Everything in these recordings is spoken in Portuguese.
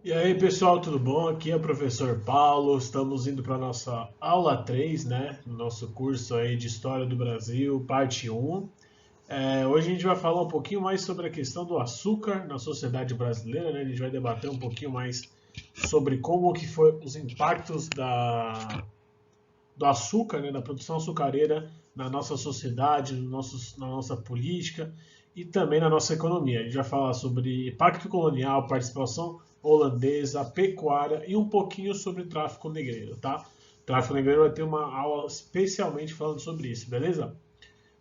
E aí, pessoal, tudo bom? Aqui é o professor Paulo. Estamos indo para a nossa aula 3, né? No nosso curso aí de História do Brasil, parte 1. Hoje a gente vai falar um pouquinho mais sobre a questão do açúcar na sociedade brasileira, né? A gente vai debater um pouquinho mais sobre como que foi os impactos do açúcar, né? Da produção açucareira na nossa sociedade, na nossa política e também na nossa economia. A gente vai falar sobre pacto colonial, participação holandesa, pecuária e um pouquinho sobre tráfico negreiro, tá? Tráfico negreiro vai ter uma aula especialmente falando sobre isso, beleza?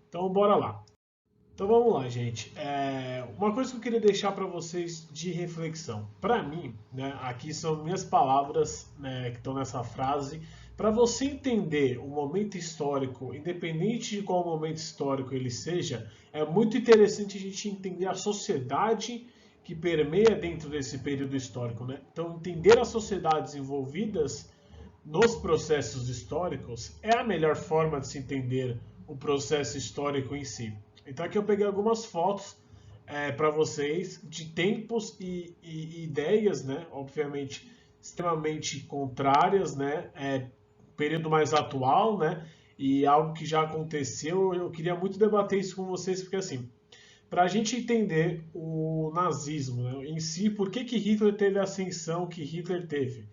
Então bora lá. Então vamos lá, gente. Uma coisa que eu queria deixar para vocês de reflexão. Para mim, né, aqui são minhas palavras, né, que estão nessa frase. Para você entender o momento histórico, independente de qual momento histórico ele seja, é muito interessante a gente entender a sociedade que permeia dentro desse período histórico, né? Então, entender as sociedades envolvidas nos processos históricos é a melhor forma de se entender o processo histórico em si. Então aqui eu peguei algumas fotos para vocês de tempos e ideias, né? Obviamente extremamente contrárias, né? Período mais atual, né? E algo que já aconteceu. Eu queria muito debater isso com vocês porque assim, para a gente entender o nazismo, né, em si, por que, que Hitler teve a ascensão que Hitler teve.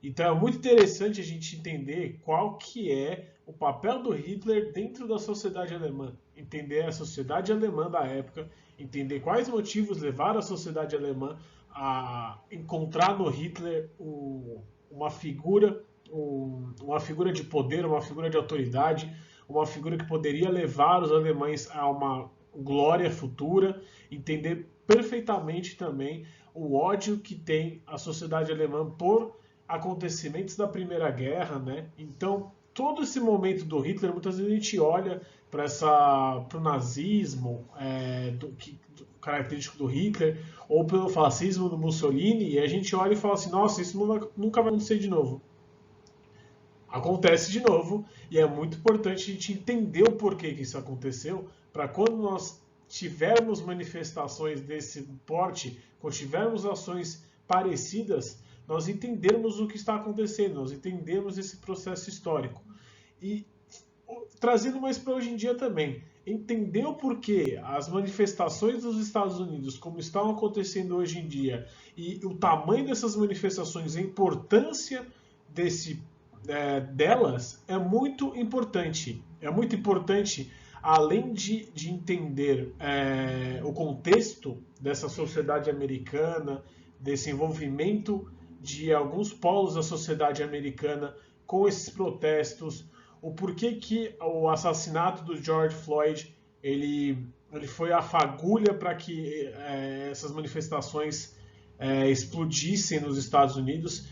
Então é muito interessante a gente entender qual que é o papel do Hitler dentro da sociedade alemã, entender a sociedade alemã da época, entender quais motivos levaram a sociedade alemã a encontrar no Hitler uma figura, uma figura de poder, uma figura de autoridade, uma figura que poderia levar os alemães a uma glória futura, entender perfeitamente também o ódio que tem a sociedade alemã por acontecimentos da Primeira Guerra, né? Então, todo esse momento do Hitler, muitas vezes a gente olha para o nazismo, característico do Hitler, ou pelo fascismo do Mussolini, e a gente olha e fala assim, nossa, isso nunca vai acontecer de novo. Acontece de novo, e é muito importante a gente entender o porquê que isso aconteceu, para quando nós tivermos manifestações desse porte, quando tivermos ações parecidas, nós entendermos o que está acontecendo, nós entendermos esse processo histórico. E trazendo mais para hoje em dia também, entender o porquê as manifestações dos Estados Unidos, como estão acontecendo hoje em dia, e o tamanho dessas manifestações, a importância delas é muito importante. É muito importante, além de entender o contexto dessa sociedade americana, desse envolvimento de alguns polos da sociedade americana com esses protestos, o porquê que o assassinato do George Floyd ele foi a fagulha para que essas manifestações explodissem nos Estados Unidos.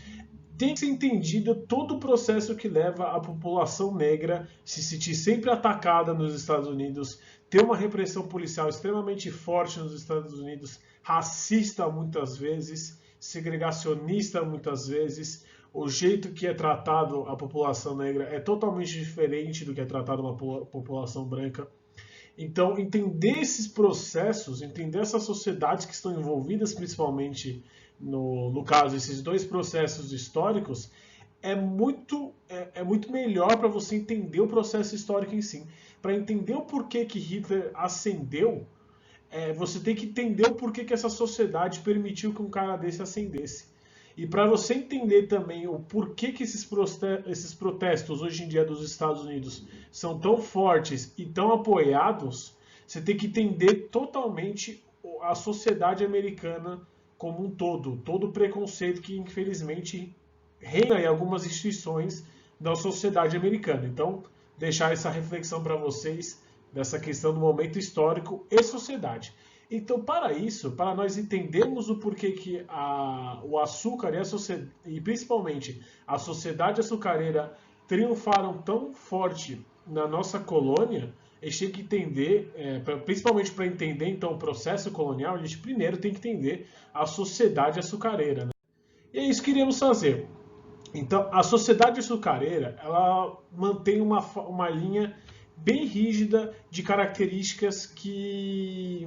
Tem que ser entendido todo o processo que leva a população negra se sentir sempre atacada nos Estados Unidos, ter uma repressão policial extremamente forte nos Estados Unidos, racista muitas vezes, segregacionista muitas vezes. O jeito que é tratado a população negra é totalmente diferente do que é tratado uma população branca. Então, entender esses processos, entender essas sociedades que estão envolvidas, principalmente no caso, esses dois processos históricos, é muito melhor para você entender o processo histórico em si. Para entender o porquê que Hitler ascendeu, você tem que entender o porquê que essa sociedade permitiu que um cara desse ascendesse. E para você entender também o porquê que esses protestos hoje em dia dos Estados Unidos são tão fortes e tão apoiados, você tem que entender totalmente a sociedade americana como um todo o preconceito que infelizmente reina em algumas instituições da sociedade americana. Então, deixar essa reflexão para vocês dessa questão do momento histórico e sociedade. Então, para isso, para nós entendermos o porquê que o açúcar e principalmente a sociedade açucareira triunfaram tão forte na nossa colônia, a gente tem que entender, principalmente para entender então o processo colonial, a gente primeiro tem que entender a sociedade açucareira. Né? E é isso que iremos fazer. Então, a sociedade açucareira, ela mantém uma linha bem rígida de características que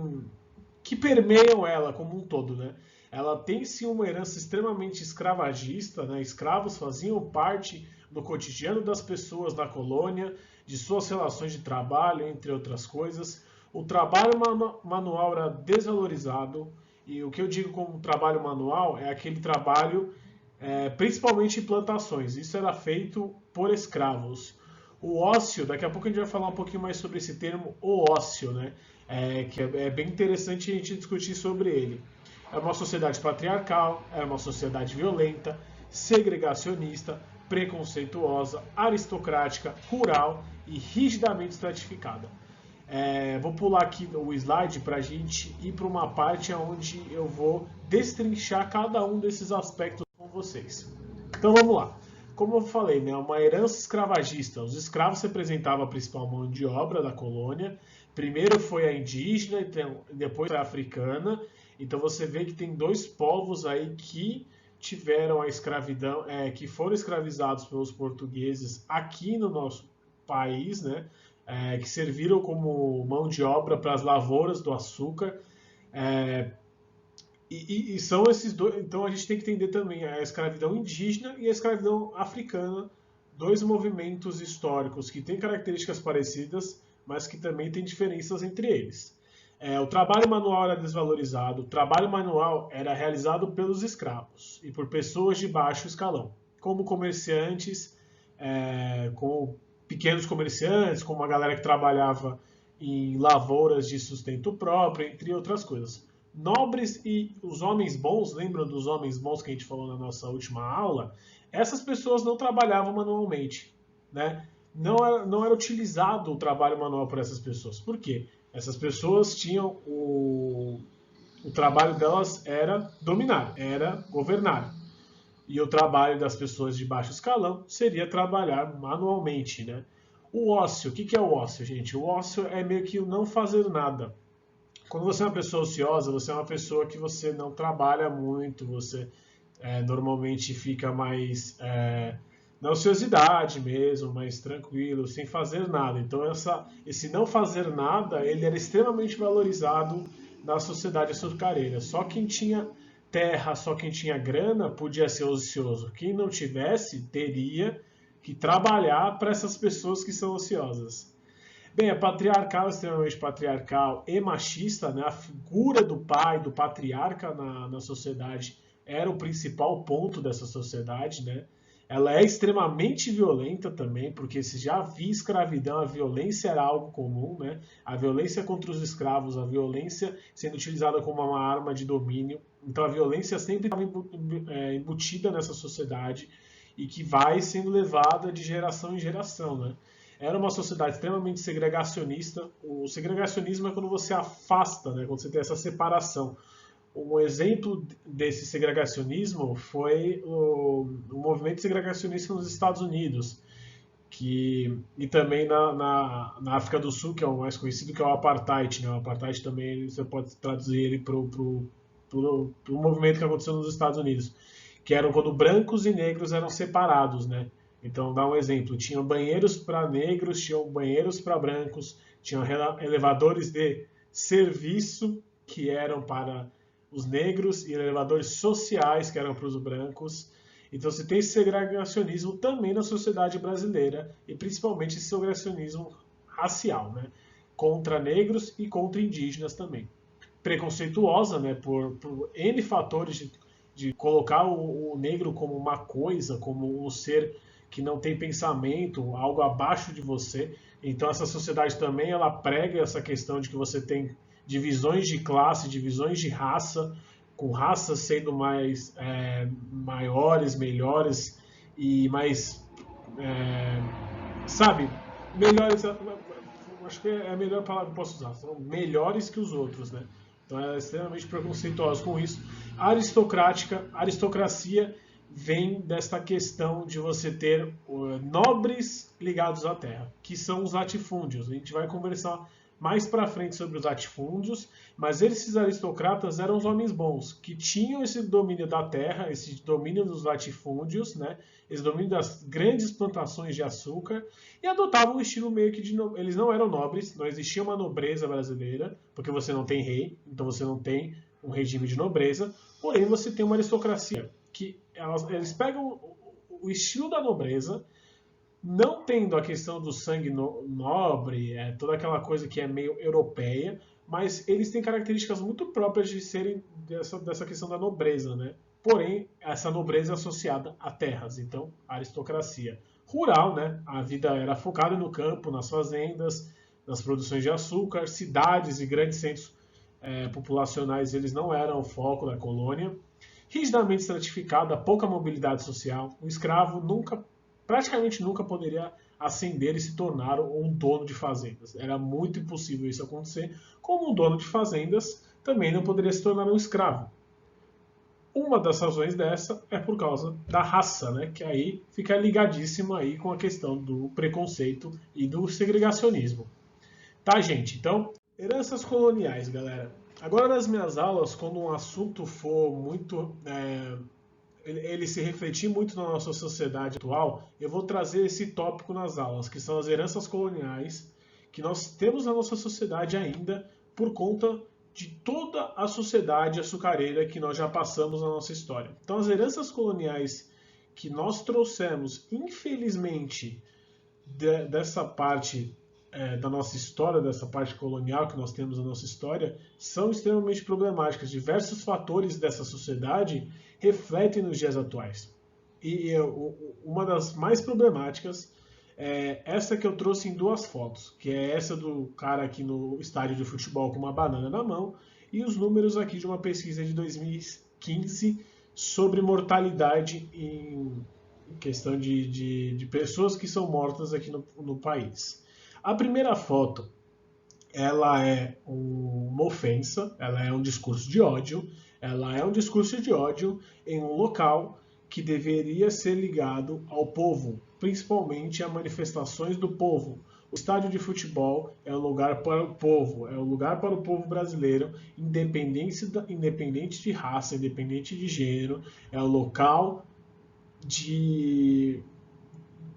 permeiam ela como um todo, né? ela tem sim uma herança extremamente escravagista, né? Escravos faziam parte do cotidiano das pessoas na colônia, de suas relações de trabalho, entre outras coisas. O trabalho manual era desvalorizado, e o que eu digo como trabalho manual é aquele trabalho, principalmente em plantações. Isso era feito por escravos. O ócio, daqui a pouco a gente vai falar um pouquinho mais sobre esse termo, o ócio, né? Que é bem interessante a gente discutir sobre ele. É uma sociedade patriarcal, é uma sociedade violenta, segregacionista, preconceituosa, aristocrática, rural e rigidamente estratificada. Vou pular aqui o slide para a gente ir para uma parte onde eu vou destrinchar cada um desses aspectos com vocês. Então vamos lá. Como eu falei, né, uma herança escravagista. Os escravos representavam a principal mão de obra da colônia. Primeiro foi a indígena, depois foi a africana. Então você vê que tem dois povos aí que tiveram a escravidão, que foram escravizados pelos portugueses aqui no nosso país, né? Que serviram como mão de obra para as lavouras do açúcar. E são esses dois. Então a gente tem que entender também a escravidão indígena e a escravidão africana, dois movimentos históricos que têm características parecidas, mas que também têm diferenças entre eles. O trabalho manual era desvalorizado, o trabalho manual era realizado pelos escravos e por pessoas de baixo escalão, como comerciantes, como pequenos comerciantes, como a galera que trabalhava em lavouras de sustento próprio, entre outras coisas. Nobres e os homens bons, lembram dos homens bons que a gente falou na nossa última aula? Essas pessoas não trabalhavam manualmente, né? Não era utilizado o trabalho manual por essas pessoas. Por quê? Essas pessoas tinham o trabalho delas era dominar, era governar. E o trabalho das pessoas de baixo escalão seria trabalhar manualmente, né? O ócio, o que é o ócio, gente? O ócio é meio que o não fazer nada. Quando você é uma pessoa ociosa, você é uma pessoa que você não trabalha muito, você normalmente fica mais na ociosidade mesmo, mais tranquilo, sem fazer nada. Então esse não fazer nada, ele era extremamente valorizado na sociedade açucareira. Só quem tinha terra, só quem tinha grana podia ser ocioso. Quem não tivesse, teria que trabalhar para essas pessoas que são ociosas. Bem, é patriarcal, extremamente patriarcal e machista, né? A figura do pai, do patriarca na sociedade era o principal ponto dessa sociedade, né? Ela é extremamente violenta também, porque se já havia escravidão, a violência era algo comum, né? A violência contra os escravos, a violência sendo utilizada como uma arma de domínio. Então a violência sempre estava embutida nessa sociedade e que vai sendo levada de geração em geração, né? Era uma sociedade extremamente segregacionista. O segregacionismo é quando você afasta, né? Quando você tem essa separação. Um exemplo desse segregacionismo foi o movimento segregacionista nos Estados Unidos, e também na África do Sul, que é o mais conhecido, que é o Apartheid. Né? O Apartheid também você pode traduzir ele para o movimento que aconteceu nos Estados Unidos, que eram quando brancos e negros eram separados, né? Então, dá um exemplo: tinham banheiros para negros, tinham banheiros para brancos, tinham elevadores de serviço que eram para os negros e elevadores sociais que eram para os brancos. Então, você tem esse segregacionismo também na sociedade brasileira, e principalmente esse segregacionismo racial, né? Contra negros e contra indígenas também. Preconceituosa, né? Por N fatores de colocar o negro como uma coisa, como um ser que não tem pensamento, algo abaixo de você. Então essa sociedade também ela prega essa questão de que você tem divisões de classe, divisões de raça, com raças sendo mais maiores, melhores e mais, sabe, melhores. Acho que é a melhor palavra que posso usar. São melhores que os outros, né? Então ela é extremamente preconceituosa com isso. Aristocracia vem desta questão de você ter nobres ligados à terra, que são os latifúndios. A gente vai conversar mais para frente sobre os latifúndios, mas esses aristocratas eram os homens bons, que tinham esse domínio da terra, esse domínio dos latifúndios, né? Esse domínio das grandes plantações de açúcar, e adotavam um estilo meio que de... Eles não eram nobres, não existia uma nobreza brasileira, porque você não tem rei, então você não tem um regime de nobreza, porém você tem uma aristocracia que eles pegam o estilo da nobreza, não tendo a questão do sangue nobre, toda aquela coisa que é meio europeia, mas eles têm características muito próprias de serem dessa questão da nobreza, né? Porém, essa nobreza é associada a terras, então, a aristocracia. Rural, né? A vida era focada no campo, nas fazendas, nas produções de açúcar, cidades e grandes centros populacionais, eles não eram o foco da colônia. Rigidamente estratificada, pouca mobilidade social, o escravo praticamente nunca poderia ascender e se tornar um dono de fazendas. Era muito impossível isso acontecer. Como um dono de fazendas também não poderia se tornar um escravo. Uma das razões dessa é por causa da raça, né? Que aí fica ligadíssima aí com a questão do preconceito e do segregacionismo. Tá, gente? Então, heranças coloniais, galera. Agora nas minhas aulas, quando um assunto for muito ele se refletir muito na nossa sociedade atual, eu vou trazer esse tópico nas aulas, que são as heranças coloniais que nós temos na nossa sociedade ainda por conta de toda a sociedade açucareira que nós já passamos na nossa história. Então, as heranças coloniais que nós trouxemos, infelizmente, dessa parte da nossa história, dessa parte colonial que nós temos na nossa história, são extremamente problemáticas. Diversos fatores dessa sociedade refletem nos dias atuais. E uma das mais problemáticas é essa que eu trouxe em duas fotos, que é essa do cara aqui no estádio de futebol com uma banana na mão e os números aqui de uma pesquisa de 2015 sobre mortalidade em questão de pessoas que são mortas aqui no país. A primeira foto, ela é uma ofensa, ela é um discurso de ódio, ela é um discurso de ódio em um local que deveria ser ligado ao povo, principalmente a manifestações do povo. O estádio de futebol é um lugar para o povo, é um lugar para o povo brasileiro, independente de raça, independente de gênero, é um local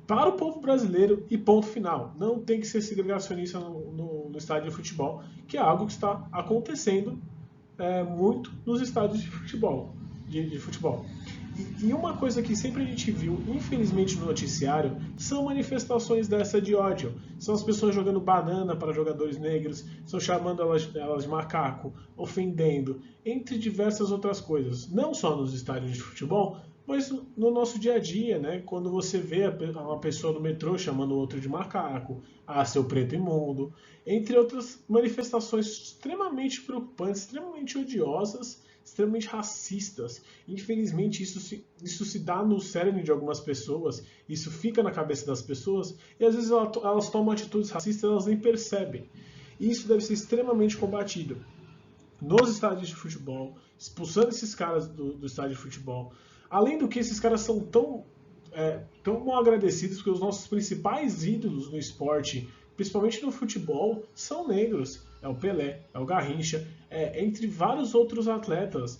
para o povo brasileiro e ponto final. Não tem que ser segregacionista no estádio de futebol, que é algo que está acontecendo muito nos estádios de futebol. E uma coisa que sempre a gente viu, infelizmente no noticiário, são manifestações dessa de ódio. São as pessoas jogando banana para jogadores negros, estão chamando elas de macaco, ofendendo, entre diversas outras coisas. Não só nos estádios de futebol, mas no nosso dia a dia, né? Quando você vê uma pessoa no metrô chamando o outro de macaco, seu preto imundo, entre outras manifestações extremamente preocupantes, extremamente odiosas, extremamente racistas. Infelizmente, isso se dá no cérebro de algumas pessoas, isso fica na cabeça das pessoas, e às vezes elas tomam atitudes racistas e elas nem percebem. E isso deve ser extremamente combatido nos estádios de futebol, expulsando esses caras do estádio de futebol. Além do que, esses caras são tão mal agradecidos, porque os nossos principais ídolos no esporte, principalmente no futebol, são negros. É o Pelé, é o Garrincha, entre vários outros atletas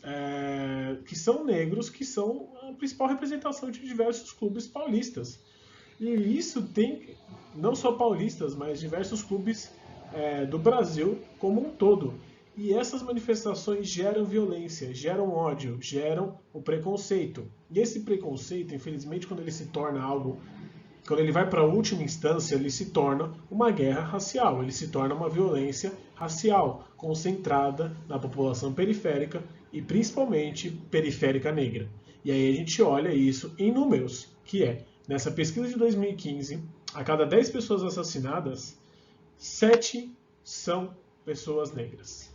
que são negros, que são a principal representação de diversos clubes paulistas. E isso tem, não só paulistas, mas diversos clubes do Brasil como um todo. E essas manifestações geram violência, geram ódio, geram o preconceito. E esse preconceito, infelizmente, quando ele se torna algo, quando ele vai para a última instância, ele se torna uma guerra racial, ele se torna uma violência racial, concentrada na população periférica e principalmente periférica negra. E aí a gente olha isso em números, que é, nessa pesquisa de 2015, a cada 10 pessoas assassinadas, 7 são pessoas negras.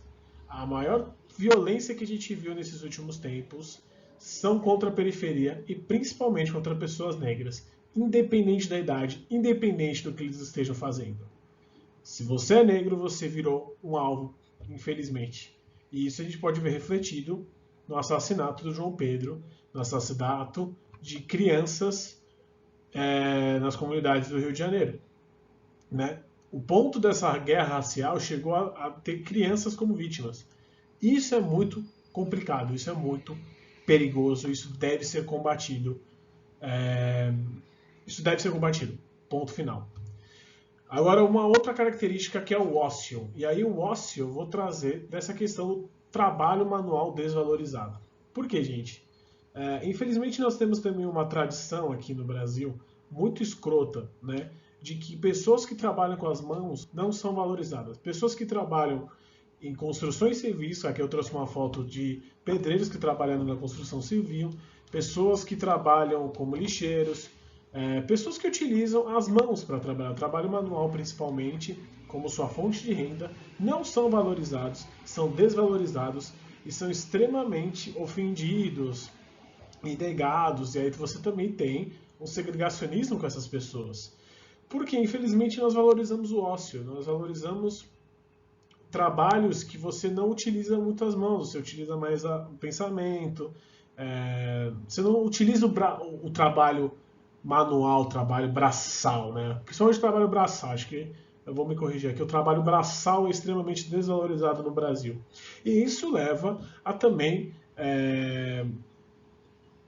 A maior violência que a gente viu nesses últimos tempos são contra a periferia e principalmente contra pessoas negras, independente da idade, independente do que eles estejam fazendo. Se você é negro, você virou um alvo, infelizmente. E isso a gente pode ver refletido no assassinato do João Pedro, no assassinato de crianças nas comunidades do Rio de Janeiro, né? O ponto dessa guerra racial chegou a ter crianças como vítimas. Isso é muito complicado, isso é muito perigoso, isso deve ser combatido. Isso deve ser combatido. Ponto final. Agora, uma outra característica que é o ócio. E aí o ócio eu vou trazer dessa questão trabalho manual desvalorizado. Por quê, gente? Infelizmente nós temos também uma tradição aqui no Brasil muito escrota, né? De que pessoas que trabalham com as mãos não são valorizadas. Pessoas que trabalham em construção e serviço, aqui eu trouxe uma foto de pedreiros que trabalham na construção civil, pessoas que trabalham como lixeiros, pessoas que utilizam as mãos para trabalhar, trabalho manual principalmente, como sua fonte de renda, não são valorizados, são desvalorizados e são extremamente ofendidos e negados. E aí você também tem um segregacionismo com essas pessoas. Porque, infelizmente, nós valorizamos o ócio, nós valorizamos trabalhos que você não utiliza muito as mãos, você utiliza mais o pensamento, você não utiliza o trabalho manual, o trabalho braçal, né? Principalmente o trabalho braçal, acho que eu vou me corrigir aqui, o trabalho braçal é extremamente desvalorizado no Brasil. E isso leva a também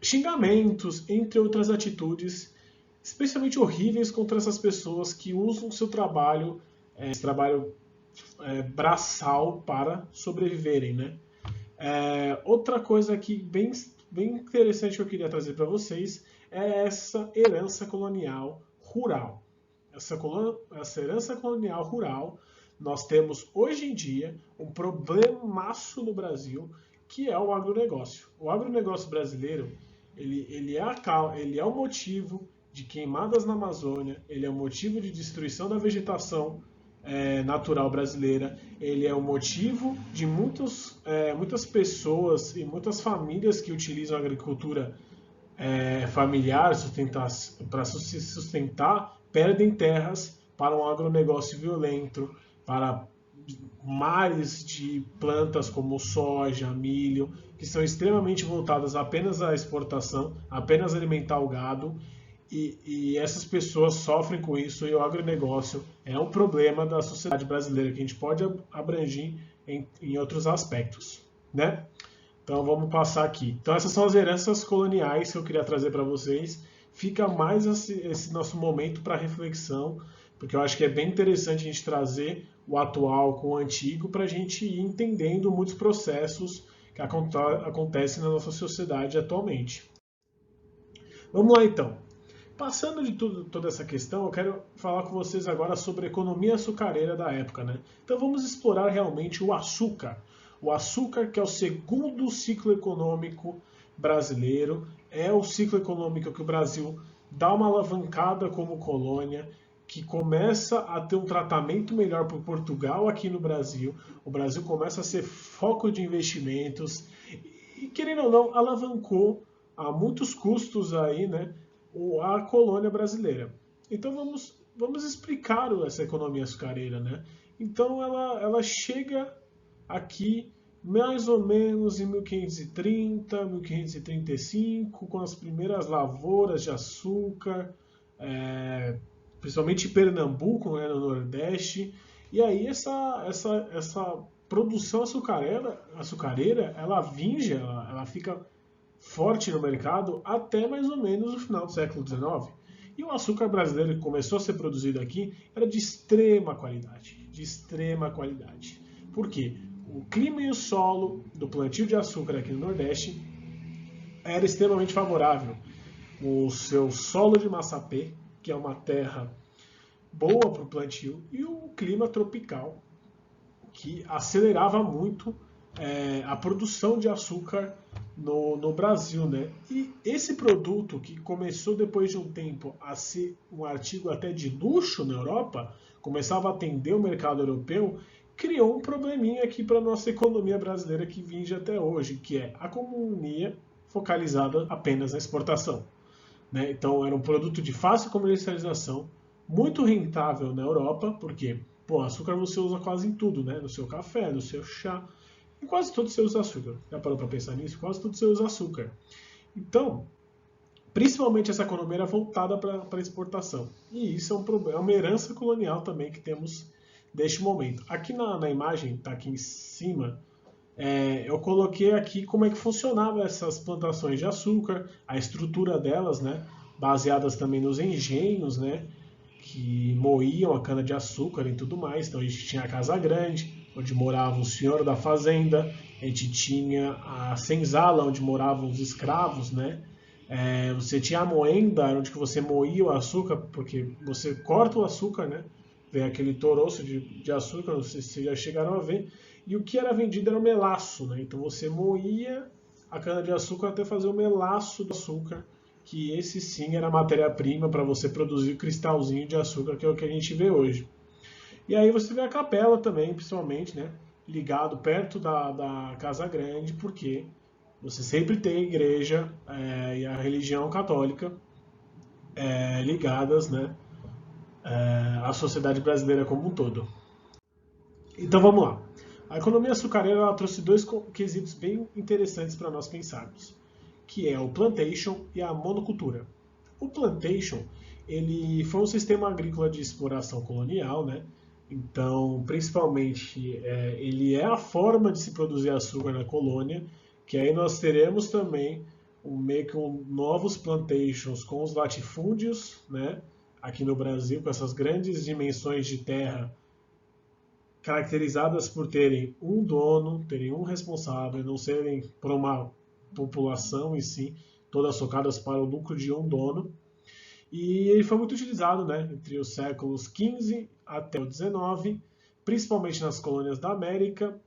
xingamentos, entre outras atitudes, especialmente horríveis contra essas pessoas que usam o seu trabalho, esse trabalho braçal para sobreviverem, né? Outra coisa aqui bem interessante que eu queria trazer para vocês é essa herança colonial rural. Essa herança colonial rural, nós temos hoje em dia um problemaço no Brasil, que é o agronegócio. O agronegócio brasileiro, ele é o motivo de queimadas na Amazônia, ele é o motivo de destruição da vegetação natural brasileira, ele é o motivo de muitas pessoas e muitas famílias que utilizam a agricultura familiar para se sustentar, perdem terras para um agronegócio violento, para mares de plantas como soja, milho, que são extremamente voltadas apenas à exportação, apenas a alimentar o gado, e essas pessoas sofrem com isso, e o agronegócio é um problema da sociedade brasileira que a gente pode abranger em outros aspectos, né? Então vamos passar aqui. Então essas são as heranças coloniais que eu queria trazer para vocês. Fica mais esse nosso momento para reflexão, porque eu acho que é bem interessante a gente trazer o atual com o antigo para a gente ir entendendo muitos processos que acontecem na nossa sociedade atualmente. Vamos lá então. Passando de toda essa questão, eu quero falar com vocês agora sobre a economia açucareira da época, né? Então vamos explorar realmente o açúcar. O açúcar, que é o segundo ciclo econômico brasileiro, é o ciclo econômico que o Brasil dá uma alavancada como colônia, que começa a ter um tratamento melhor para Portugal aqui no Brasil. O Brasil começa a ser foco de investimentos e, querendo ou não, alavancou a muitos custos aí, né? A colônia brasileira. Então vamos explicar essa economia açucareira, né? Então ela chega aqui mais ou menos em 1530, 1535, com as primeiras lavouras de açúcar, principalmente em Pernambuco, né, no Nordeste. E aí essa produção açucareira ela vinge, ela fica forte no mercado até mais ou menos o final do século XIX. E o açúcar brasileiro que começou a ser produzido aqui era de extrema qualidade. De extrema qualidade. Por quê? O clima e o solo do plantio de açúcar aqui no Nordeste era extremamente favorável. O seu solo de Massapê, que é uma terra boa para o plantio, e o clima tropical, que acelerava muito a produção de açúcar no Brasil, né? E esse produto, que começou depois de um tempo a ser um artigo até de luxo na Europa, começava a atender o mercado europeu, criou um probleminha aqui para a nossa economia brasileira que vinge até hoje, que é a economia focalizada apenas na exportação, né? Então era um produto de fácil comercialização, muito rentável na Europa, porque açúcar você usa quase em tudo, né? No seu café, no seu chá, em quase tudo você usa açúcar. Já parou para pensar nisso? Quase tudo você usa açúcar. Então, principalmente essa economia era voltada para exportação. E isso é um problema, é uma herança colonial também que temos neste momento. Aqui na imagem, está aqui em cima, eu coloquei aqui como é que funcionavam essas plantações de açúcar, a estrutura delas, né? Baseadas também nos engenhos, né? Que moíam a cana de açúcar e tudo mais. Então a gente tinha a casa grande, onde morava o senhor da fazenda, a gente tinha a senzala, onde moravam os escravos, né? Você tinha a moenda, onde que você moía o açúcar, porque você corta o açúcar, né? Vem aquele toroço de açúcar, não sei se vocês já chegaram a ver. E o que era vendido era o melaço, né? Então você moía a cana-de-açúcar até fazer o melaço do açúcar, que esse sim era a matéria-prima para você produzir o cristalzinho de açúcar, que é o que a gente vê hoje. E aí você vê a capela também, principalmente, né? Ligado perto da Casa Grande, porque você sempre tem a igreja e a religião católica ligadas, né, à sociedade brasileira como um todo. Então vamos lá. A economia açucareira ela trouxe dois quesitos bem interessantes para nós pensarmos, que é o plantation e a monocultura. O plantation ele foi um sistema agrícola de exploração colonial, né? Então, principalmente, ele é a forma de se produzir açúcar na colônia, que aí nós teremos também meio que novos plantations com os latifúndios, né? Aqui no Brasil, com essas grandes dimensões de terra caracterizadas por terem um dono, terem um responsável, não serem por uma população em si, todas focadas para o lucro de um dono. E ele foi muito utilizado, né, entre os séculos XV até o XIX, principalmente nas colônias da América.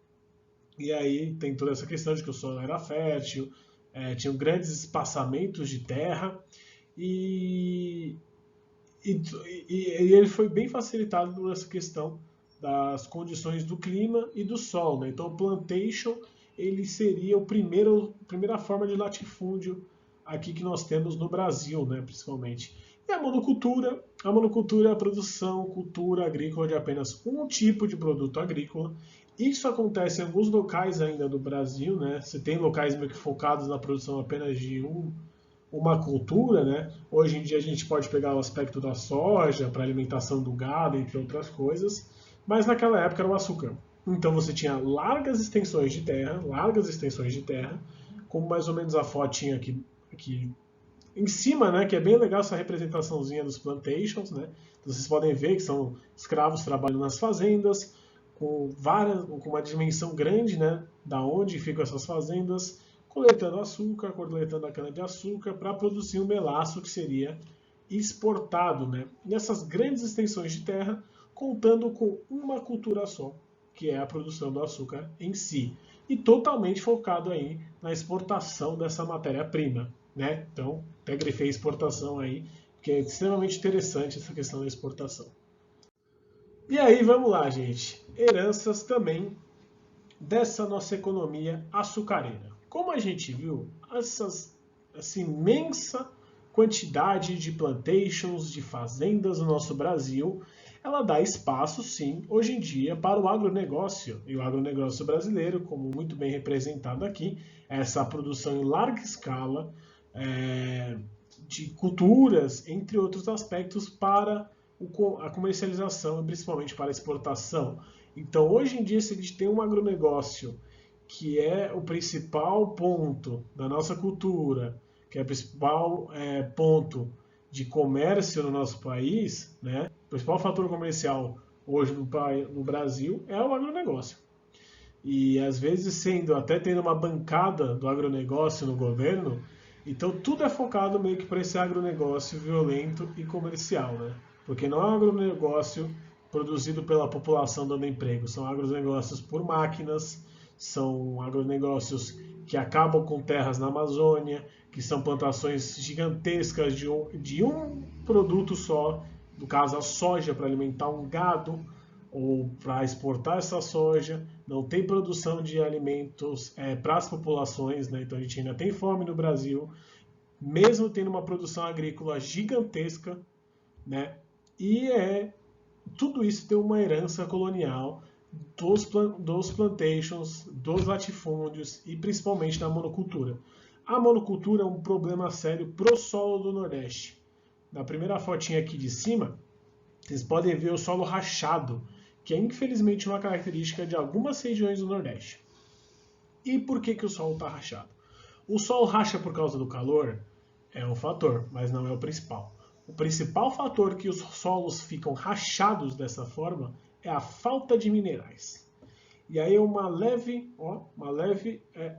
E aí tem toda essa questão de que o solo era fértil, tinham grandes espaçamentos de terra e, e, e ele foi bem facilitado por essa questão das condições do clima e do sol, né? Então o plantation ele seria a primeira forma de latifúndio aqui que nós temos no Brasil, né, principalmente. E a monocultura é a produção, cultura agrícola de apenas um tipo de produto agrícola. Isso acontece em alguns locais ainda do Brasil, né? Você tem locais meio que focados na produção apenas de uma cultura, né? Hoje em dia a gente pode pegar o aspecto da soja para alimentação do gado, entre outras coisas, mas naquela época era o açúcar. Então você tinha largas extensões de terra, como mais ou menos a fotinha aqui em cima, né, que é bem legal essa representaçãozinha dos plantations, né? Então, vocês podem ver que são escravos trabalhando nas fazendas, com uma dimensão grande, né, da onde ficam essas fazendas, coletando açúcar, coletando a cana-de-açúcar para produzir o melaço que seria exportado, né, nessas grandes extensões de terra, contando com uma cultura só, que é a produção do açúcar em si, e totalmente focado aí na exportação dessa matéria-prima, né? Então, até grifei exportação aí, porque é extremamente interessante essa questão da exportação. E aí, vamos lá, gente. Heranças também dessa nossa economia açucareira. Como a gente viu, essa imensa quantidade de plantations, de fazendas no nosso Brasil, ela dá espaço, sim, hoje em dia, para o agronegócio. E o agronegócio brasileiro, como muito bem representado aqui, essa produção em larga escala de culturas, entre outros aspectos, para a comercialização e principalmente para a exportação. Então, hoje em dia, se a gente tem um agronegócio que é o principal ponto da nossa cultura, que é o principal ponto de comércio no nosso país, né? O principal fator comercial hoje no Brasil é o agronegócio. E às vezes até tendo uma bancada do agronegócio no governo, então tudo é focado meio que para esse agronegócio violento e comercial, né? Porque não é um agronegócio produzido pela população dando emprego, são agronegócios por máquinas, são agronegócios que acabam com terras na Amazônia, que são plantações gigantescas de um produto só, no caso a soja para alimentar um gado ou para exportar essa soja, não tem produção de alimentos para as populações, né? Então a gente ainda tem fome no Brasil, mesmo tendo uma produção agrícola gigantesca, né? E tudo isso tem uma herança colonial dos plantations, dos latifúndios e principalmente da monocultura. A monocultura é um problema sério para o solo do Nordeste. Na primeira fotinha aqui de cima, vocês podem ver o solo rachado, que é infelizmente uma característica de algumas regiões do Nordeste. E por que o solo está rachado? O solo racha por causa do calor? É um fator, mas não é o principal. O principal fator que os solos ficam rachados dessa forma é a falta de minerais. E aí uma leve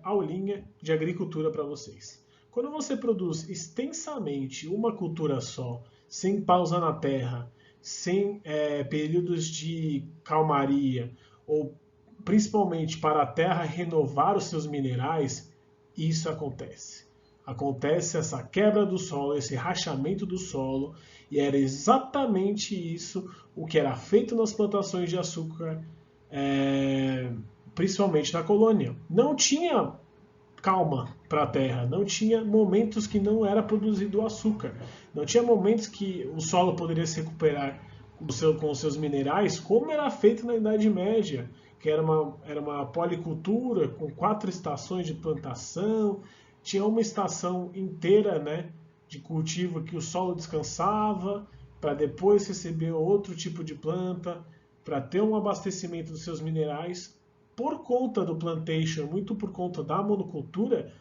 aulinha de agricultura para vocês. Quando você produz extensamente uma cultura só, sem pausa na terra, sem períodos de calmaria, ou principalmente para a terra renovar os seus minerais, isso acontece. Acontece essa quebra do solo, esse rachamento do solo, e era exatamente isso o que era feito nas plantações de açúcar, principalmente na colônia. Não tinha calma para a terra, não tinha momentos que não era produzido açúcar, não tinha momentos que o solo poderia se recuperar com os seus minerais, como era feito na Idade Média, que era uma policultura com 4 estações de plantação, tinha uma estação inteira, né, de cultivo que o solo descansava, para depois receber outro tipo de planta, para ter um abastecimento dos seus minerais. Por conta do plantation, muito por conta da monocultura,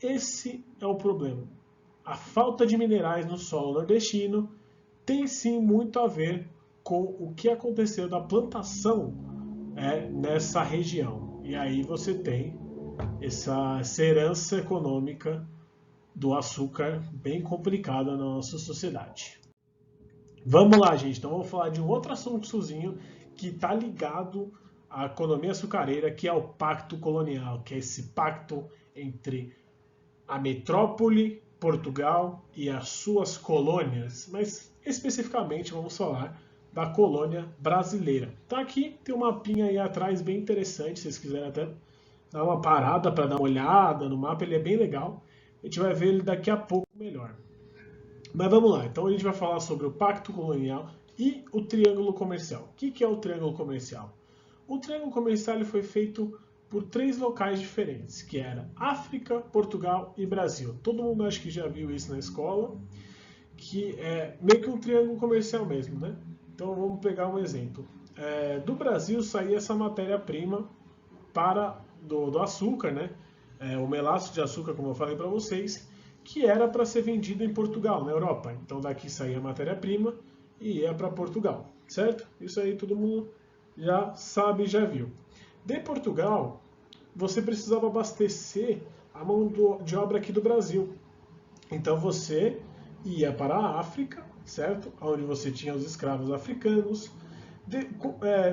esse é o problema. A falta de minerais no solo nordestino tem sim muito a ver com o que aconteceu da plantação nessa região. E aí você tem essa herança econômica do açúcar bem complicada na nossa sociedade. Vamos lá, gente. Então vamos falar de um outro assuntozinho que está ligado à economia açucareira, que é o Pacto Colonial, que é esse pacto entre a metrópole, Portugal e as suas colônias, mas especificamente vamos falar da colônia brasileira. Então aqui tem um mapinha aí atrás bem interessante, se vocês quiserem até dar uma parada para dar uma olhada no mapa, ele é bem legal. A gente vai ver ele daqui a pouco melhor. Mas vamos lá, então a gente vai falar sobre o Pacto Colonial e o Triângulo Comercial. O que é o Triângulo Comercial? O Triângulo Comercial foi feito por 3 locais diferentes, que era África, Portugal e Brasil. Todo mundo acho que já viu isso na escola, que é meio que um triângulo comercial mesmo, né? Então vamos pegar um exemplo. Do Brasil saía essa matéria-prima do açúcar, né? O melaço de açúcar, como eu falei para vocês, que era para ser vendido em Portugal, na Europa. Então daqui saía a matéria-prima e ia para Portugal, certo? Isso aí todo mundo já sabe, já viu. De Portugal, você precisava abastecer a mão de obra aqui do Brasil. Então você ia para a África, certo? Onde você tinha os escravos africanos.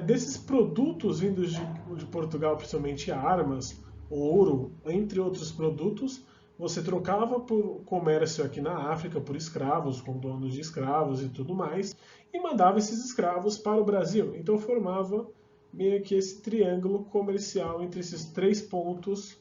Desses produtos vindos de Portugal, principalmente armas, ouro, entre outros produtos, você trocava por comércio aqui na África, por escravos, com donos de escravos e tudo mais, e mandava esses escravos para o Brasil. Então formava meio que esse triângulo comercial entre esses 3 pontos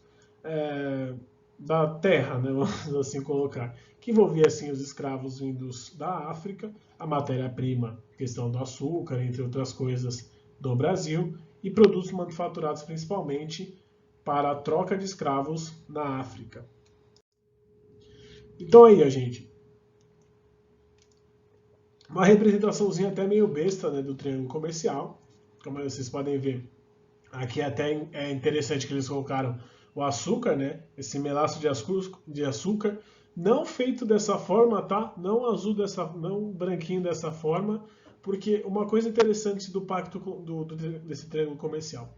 da terra, né, vamos assim colocar, que envolvia assim os escravos vindos da África, a matéria-prima, questão do açúcar, entre outras coisas, do Brasil, e produtos manufaturados principalmente para a troca de escravos na África. Então aí, gente, uma representaçãozinha até meio besta, né, do triângulo comercial, como vocês podem ver. Aqui até é interessante que eles colocaram o açúcar, né? Esse melaço de açúcar, não feito dessa forma, tá? Não azul não branquinho dessa forma, porque uma coisa interessante do pacto desse triângulo comercial.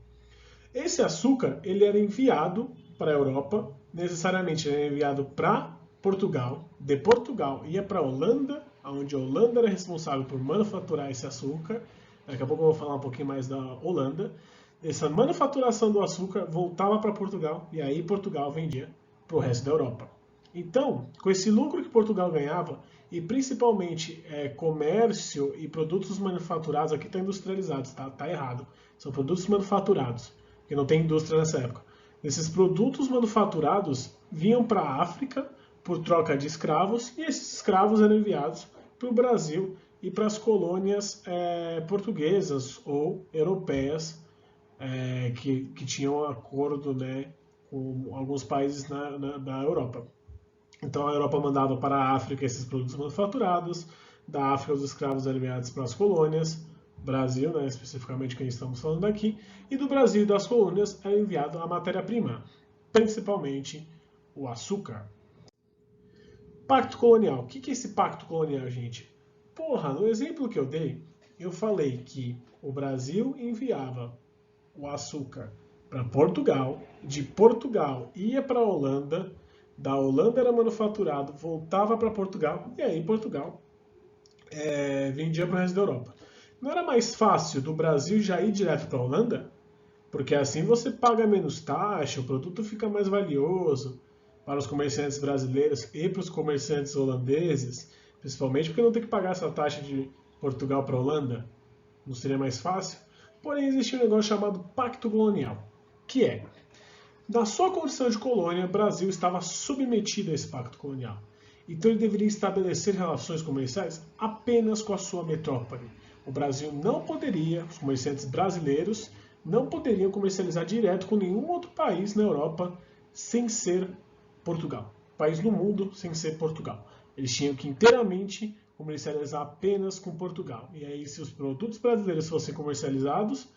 Esse açúcar, ele era enviado para a Europa, necessariamente ele era enviado para Portugal, de Portugal ia para a Holanda, onde a Holanda era responsável por manufaturar esse açúcar. Daqui a pouco eu vou falar um pouquinho mais da Holanda. Essa manufaturação do açúcar voltava para Portugal e aí Portugal vendia para o resto da Europa. Então, com esse lucro que Portugal ganhava, e principalmente comércio e produtos manufaturados, aqui está industrializados, tá errado, são produtos manufaturados, porque não tem indústria nessa época. Esses produtos manufaturados vinham para a África por troca de escravos, e esses escravos eram enviados para o Brasil e para as colônias portuguesas ou europeias que tinham um acordo, né, com alguns países da Europa. Então a Europa mandava para a África esses produtos manufaturados, da África os escravos eram enviados para as colônias, Brasil, né, especificamente quem estamos falando aqui, e do Brasil e das colônias era enviado a matéria-prima, principalmente o açúcar. Pacto colonial. O que é esse pacto colonial, gente? Porra, no exemplo que eu dei, eu falei que o Brasil enviava o açúcar para Portugal, de Portugal ia para a Holanda, da Holanda era manufaturado, voltava para Portugal, e aí Portugal vendia para o resto da Europa. Não era mais fácil do Brasil já ir direto para a Holanda? Porque assim você paga menos taxa, o produto fica mais valioso para os comerciantes brasileiros e para os comerciantes holandeses, principalmente porque não tem que pagar essa taxa de Portugal para a Holanda. Não seria mais fácil? Porém, existe um negócio chamado Pacto Colonial, que é, na sua condição de colônia, o Brasil estava submetido a esse pacto colonial. Então ele deveria estabelecer relações comerciais apenas com a sua metrópole. O Brasil não poderia, os comerciantes brasileiros não poderiam comercializar direto com nenhum outro país na Europa sem ser Portugal. País no mundo sem ser Portugal. Eles tinham que inteiramente comercializar apenas com Portugal. E aí, se os produtos brasileiros fossem comercializados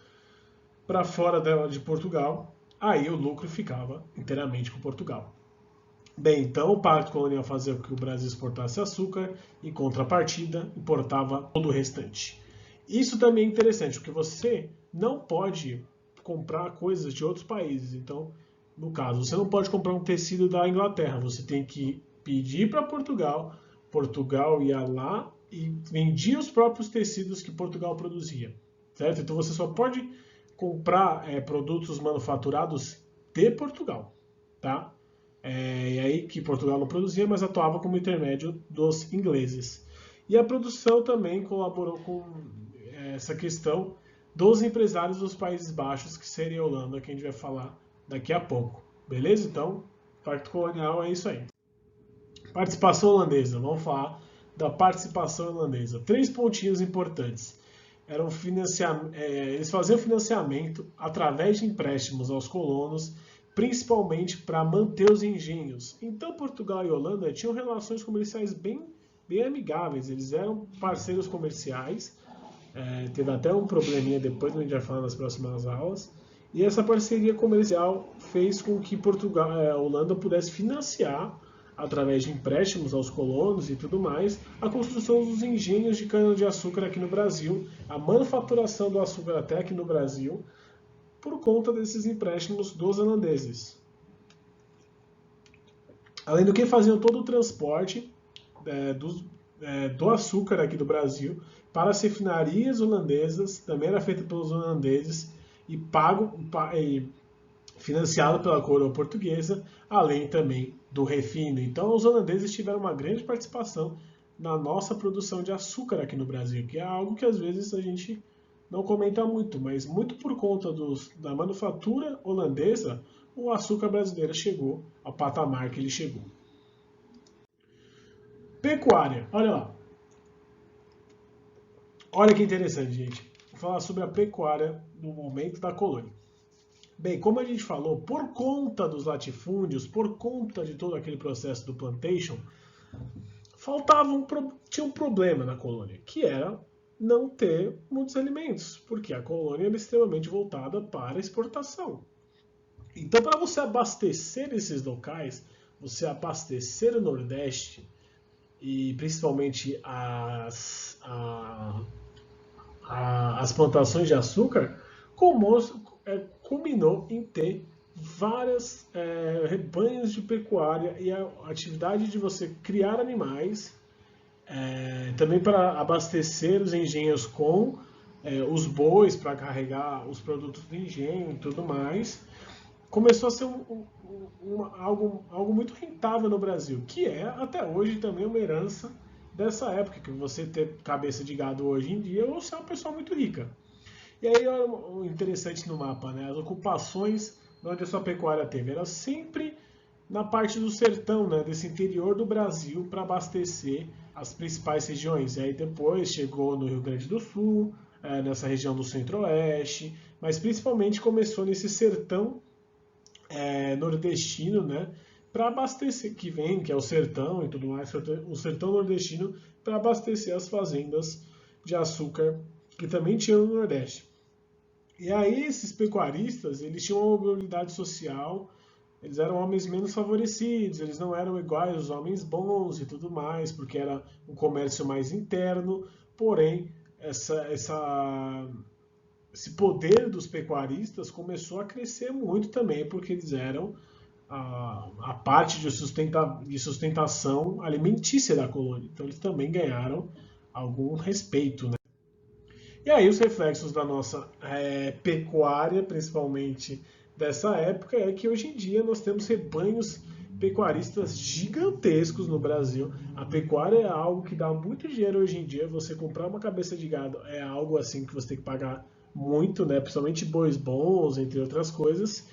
para fora de Portugal, aí o lucro ficava inteiramente com Portugal. Bem, então o Pacto Colonial fazia com que o Brasil exportasse açúcar, em contrapartida, importava todo o restante. Isso também é interessante, porque você não pode comprar coisas de outros países. Então, no caso, você não pode comprar um tecido da Inglaterra, você tem que pedir para Portugal, Portugal ia lá e vendia os próprios tecidos que Portugal produzia, certo? Então você só pode comprar produtos manufaturados de Portugal, tá? E aí que Portugal não produzia, mas atuava como intermédio dos ingleses. E a produção também colaborou com essa questão dos empresários dos Países Baixos, que seria a Holanda, que a gente vai falar daqui a pouco. Beleza? Então, Pacto Colonial é isso aí. Participação holandesa. Vamos falar da participação holandesa. 3 pontinhos importantes. Eles faziam financiamento através de empréstimos aos colonos, principalmente para manter os engenhos. Então, Portugal e Holanda tinham relações comerciais bem amigáveis. Eles eram parceiros comerciais. Teve até um probleminha depois, que a gente vai falar nas próximas aulas. E essa parceria comercial fez com que a Holanda pudesse financiar, através de empréstimos aos colonos e tudo mais, a construção dos engenhos de cana-de-açúcar aqui no Brasil, a manufaturação do açúcar até aqui no Brasil, por conta desses empréstimos dos holandeses. Além do que, faziam todo o transporte do açúcar aqui do Brasil para as refinarias holandesas, também era feito pelos holandeses e financiado pela coroa portuguesa, além também do refino. Então, os holandeses tiveram uma grande participação na nossa produção de açúcar aqui no Brasil, que é algo que às vezes a gente não comenta muito, mas muito por conta da manufatura holandesa, o açúcar brasileiro chegou ao patamar que ele chegou. Pecuária, olha lá. Olha que interessante, gente. Vou falar sobre a pecuária no momento da colônia. Bem, como a gente falou, por conta dos latifúndios, por conta de todo aquele processo do plantation, tinha um problema na colônia, que era não ter muitos alimentos, porque a colônia era extremamente voltada para a exportação. Então, para você abastecer esses locais, você abastecer o Nordeste, e principalmente as plantações de açúcar, culminou em ter várias rebanhos de pecuária e a atividade de você criar animais, também para abastecer os engenhos com os bois para carregar os produtos do engenho e tudo mais, começou a ser algo muito rentável no Brasil, que é até hoje também uma herança dessa época, que você ter cabeça de gado hoje em dia, você é uma pessoa muito rica. E aí, olha o interessante no mapa, né? As ocupações onde a sua pecuária teve, era sempre na parte do sertão, né? Desse interior do Brasil, para abastecer as principais regiões. E aí depois chegou no Rio Grande do Sul, nessa região do Centro-Oeste, mas principalmente começou nesse sertão nordestino, né? Para abastecer, que é o sertão e tudo mais, o sertão nordestino, para abastecer as fazendas de açúcar que também tinham no Nordeste. E aí esses pecuaristas, eles tinham uma mobilidade social, eles eram homens menos favorecidos, eles não eram iguais aos homens bons e tudo mais, porque era um comércio mais interno, porém essa esse poder dos pecuaristas começou a crescer muito também, porque eles eram a parte de sustentação alimentícia da colônia. Então eles também ganharam algum respeito, né? E aí os reflexos da nossa pecuária, principalmente dessa época, é que hoje em dia nós temos rebanhos pecuaristas gigantescos no Brasil. A pecuária é algo que dá muito dinheiro hoje em dia. Você comprar uma cabeça de gado é algo assim que você tem que pagar muito, né? Principalmente bois bons, entre outras coisas.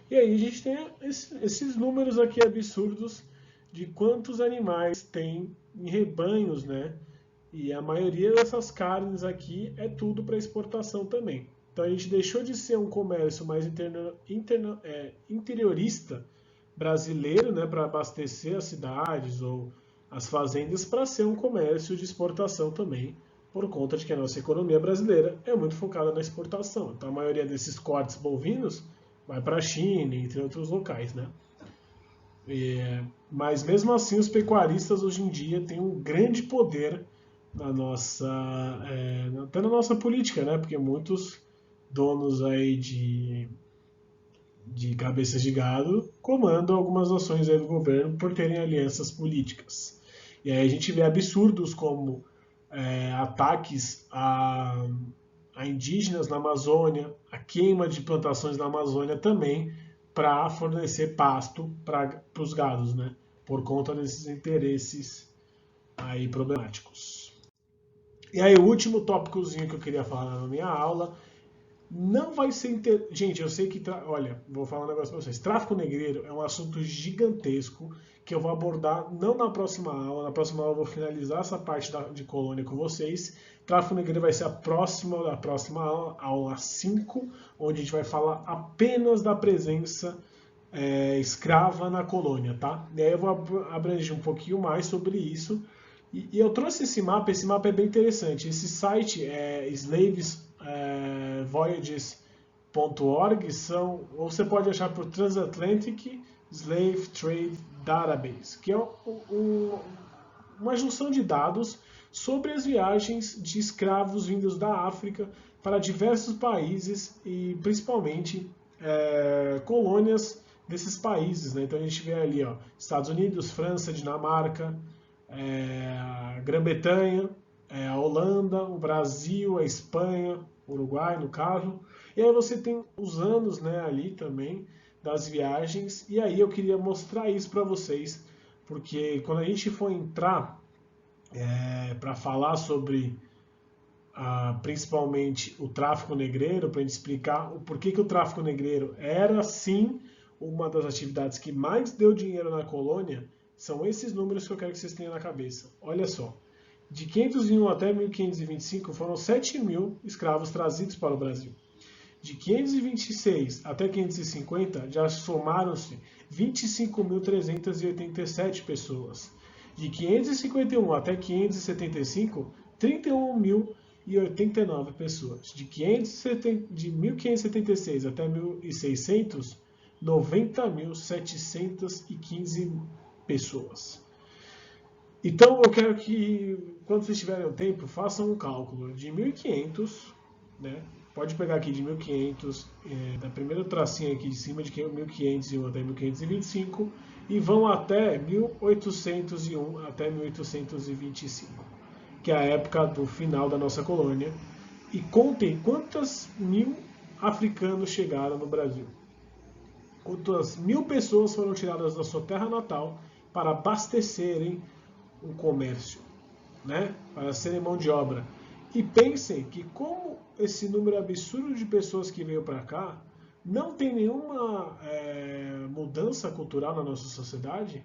E aí a gente tem esses números aqui absurdos de quantos animais tem em rebanhos, né? E a maioria dessas carnes aqui é tudo para exportação também. Então a gente deixou de ser um comércio mais interiorista brasileiro, né, para abastecer as cidades ou as fazendas, para ser um comércio de exportação também, por conta de que a nossa economia brasileira é muito focada na exportação. Então a maioria desses cortes bovinos vai para a China, entre outros locais, né? Mas mesmo assim os pecuaristas hoje em dia têm um grande poder na nossa, até na nossa política, né? Porque muitos donos aí de cabeças de gado comandam algumas ações aí do governo por terem alianças políticas. E aí a gente vê absurdos como ataques a indígenas na Amazônia, a queima de plantações na Amazônia também para fornecer pasto para os gados, né? Por conta desses interesses aí problemáticos. E aí o último tópicozinho que eu queria falar na minha aula não vai ser. Gente, eu sei que. Olha, vou falar um negócio pra vocês. Tráfico negreiro é um assunto gigantesco que eu vou abordar não na próxima aula. Na próxima aula eu vou finalizar essa parte de colônia com vocês. Tráfico negreiro vai ser a próxima aula, aula 5, onde a gente vai falar apenas da presença escrava na colônia, tá? E aí eu vou abranger um pouquinho mais sobre isso. E eu trouxe esse mapa é bem interessante. Esse site é slavesvoyages.org, ou você pode achar por Transatlantic Slave Trade Database, que é uma junção de dados sobre as viagens de escravos vindos da África para diversos países e principalmente colônias desses países, né? Então a gente vê ali, ó, Estados Unidos, França, Dinamarca, a Grã-Bretanha, a Holanda, o Brasil, a Espanha, o Uruguai, no caso. E aí você tem os anos, né, ali também das viagens. E aí eu queria mostrar isso para vocês, porque quando a gente for entrar para falar sobre principalmente o tráfico negreiro, para a gente explicar o porquê que o tráfico negreiro era sim uma das atividades que mais deu dinheiro na colônia, são esses números que eu quero que vocês tenham na cabeça. Olha só, de 501 até 1525 foram 7 mil escravos trazidos para o Brasil. De 526 até 550 já somaram-se 25.387 pessoas. De 551 até 575, 31.089 pessoas. De 1576 até 1600, 90.715 pessoas. Então eu quero que, quando vocês tiverem o tempo, façam um cálculo de 1500, né? Pode pegar aqui de 1500, da primeira tracinha aqui de cima, de 1501 até 1525, e vão até 1801 até 1825, que é a época do final da nossa colônia. E contem quantas mil africanos chegaram no Brasil. Quantas mil pessoas foram tiradas da sua terra natal para abastecerem o comércio, né? Para serem mão de obra. E pensem que como esse número absurdo de pessoas que veio para cá não tem nenhuma mudança cultural na nossa sociedade,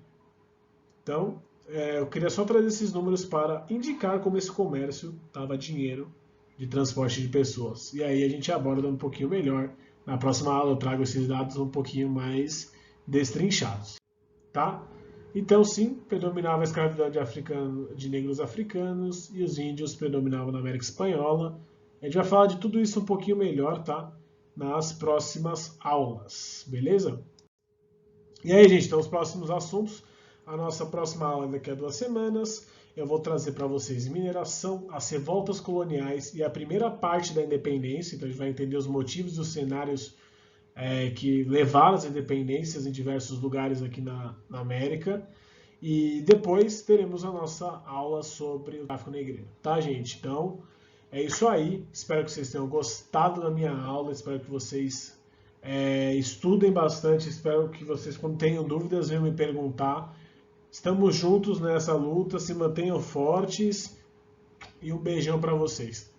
então eu queria só trazer esses números para indicar como esse comércio dava dinheiro de transporte de pessoas. E aí a gente aborda um pouquinho melhor. Na próxima aula eu trago esses dados um pouquinho mais destrinchados, tá? Então sim, predominava a escravidão de negros africanos e os índios predominavam na América Espanhola. A gente vai falar de tudo isso um pouquinho melhor, tá? Nas próximas aulas, beleza? E aí, gente, então os próximos assuntos, a nossa próxima aula daqui a 2 semanas. Eu vou trazer para vocês mineração, as revoltas coloniais e a primeira parte da independência. Então a gente vai entender os motivos e os cenários que levaram às independências em diversos lugares aqui na América. E depois teremos a nossa aula sobre o tráfico negreiro, tá, gente? Então, é isso aí. Espero que vocês tenham gostado da minha aula. Espero que vocês estudem bastante. Espero que vocês, quando tenham dúvidas, venham me perguntar. Estamos juntos nessa luta. Se mantenham fortes. E um beijão para vocês.